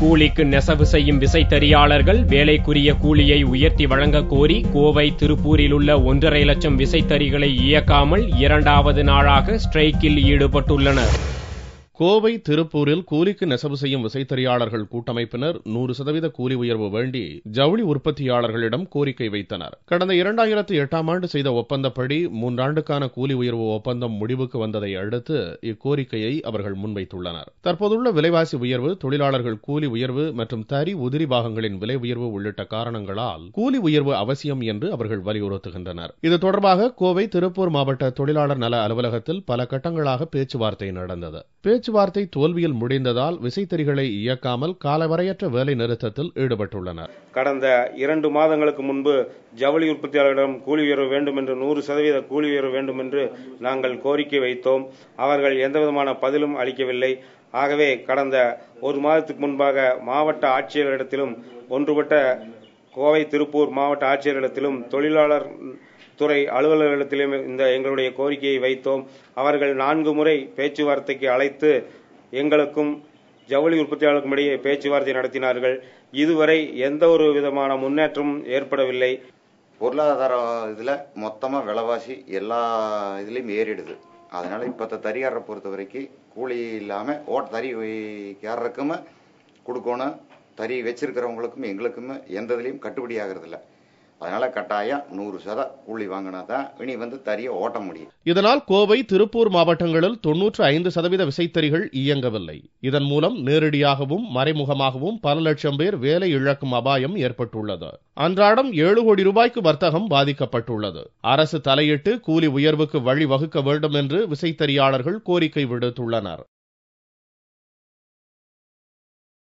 கூலிக்கு நெசவு செய்யும் விசைத்தறியாளர்கள் வேலைக்குரிய கூலியை உயர்த்தி வழங்க கோரி கோவை திருப்பூரில் உள்ள 1.5 லட்சம் விசைத்தறிகளை இயக்காமல் 2வது நாளாக ஸ்ட்ரைக்கில் ஈடுபட்டுள்ளனர். கோவை திருப்பூரில் கூலிக்கு நெசவு செய்யும் விசைத்தறியாளர்கள் கூட்டமைப்பினர் 100% கூலி உயர்வு வேண்டி ஜவுளி உற்பத்தியாளர்களிடம் கோரிக்கை வைத்தனர். கடந்த 2008ஆம் ஆண்டு செய்த ஒப்பந்தப்படி 3 ஆண்டுக்கான கூலி உயர்வு ஒப்பந்தம் முடிவுக்கு வந்ததை அடுத்து இக்கோரிக்கையை அவர்கள் முன்வைத்துள்ளனர். தற்போதுள்ள விலைவாசி உயர்வு, தொழிலாளர்கள் கூலி உயர்வு மற்றும் தறி உதிரி பாகங்களின் விலை உயர்வு உள்ளிட்ட காரணங்களால் கூலி உயர்வு அவசியம் என்று அவர்கள் வலியுறுத்துகின்றனர். இது தொடர்பாக கோவை திருப்பூர் மாவட்ட தொழிலாளர் நல அலுவலகத்தில் பல கட்டங்களாக பேச்சுவார்த்தை நடந்தது. பேச்சுவார்த்தை தோல்வியில் முடிந்ததால் விசைத்தறிகளை இயக்காமல் காலவரையற்ற வேலை நிறுத்தத்தில் ஈடுபட்டுள்ளனர். கடந்த 2 மாதங்களுக்கு முன்பு ஜவுளி உற்பத்தியாளர்களிடம் கூலி உயர்வு வேண்டும் என்று 100% கூலி உயர்வு வேண்டும் என்று நாங்கள் கோரிக்கை வைத்தோம். அவர்கள் எந்தவிதமான பதிலும் அளிக்கவில்லை. ஆகவே கடந்த 1 மாதத்துக்கு முன்பாக மாவட்ட ஆட்சியரிடத்திலும் ஒன்றுபட்ட கோவை திருப்பூர் மாவட்ட ஆட்சியரிடத்திலும் தொழிலாளர் துறை அலுவலர்களிடத்திலும் இந்த எங்களுடைய கோரிக்கையை வைத்தோம். அவர்கள் 4 முறை பேச்சுவார்த்தைக்கு அழைத்து எங்களுக்கும் ஜவுளி உற்பத்தியாளருக்கும் இடையே பேச்சுவார்த்தை நடத்தினார்கள். இதுவரை எந்த ஒரு விதமான முன்னேற்றமும் ஏற்படவில்லை. பொருளாதார இதுல மொத்தமா விலைவாசி எல்லா இதுலயும் ஏறிடுது. அதனால இப்ப தறியாரை பொறுத்த வரைக்கும் கூலி இல்லாம தறிக்காரருக்கும் கொடுக்கணும், தறி வச்சிருக்கிறவங்களுக்கும் எங்களுக்கும் எந்த இதுலயும் கட்டுப்படி ஆகிறது இல்லை. அதனால கட்டாயம் 100% கூலி வாங்கினாதான் இனி தறியை ஓட்ட முடியும். இதனால் கோவை திருப்பூர் மாவட்டங்களில் 95% விசைத்தறிகள் இயங்கவில்லை. இதன் மூலம் நேரடியாகவும் மறைமுகமாகவும் பல லட்சம் பேர் வேலை இழக்கும் அபாயம் ஏற்பட்டுள்ளது. அன்றாடம் 7 கோடி ரூபாய்க்கு வர்த்தகம் பாதிக்கப்பட்டுள்ளது. அரசு தலையிட்டு கூலி உயர்வுக்கு வழிவகுக்க வேண்டும் என்று விசைத்தறியாளர்கள் கோரிக்கை விடுத்துள்ளனர்.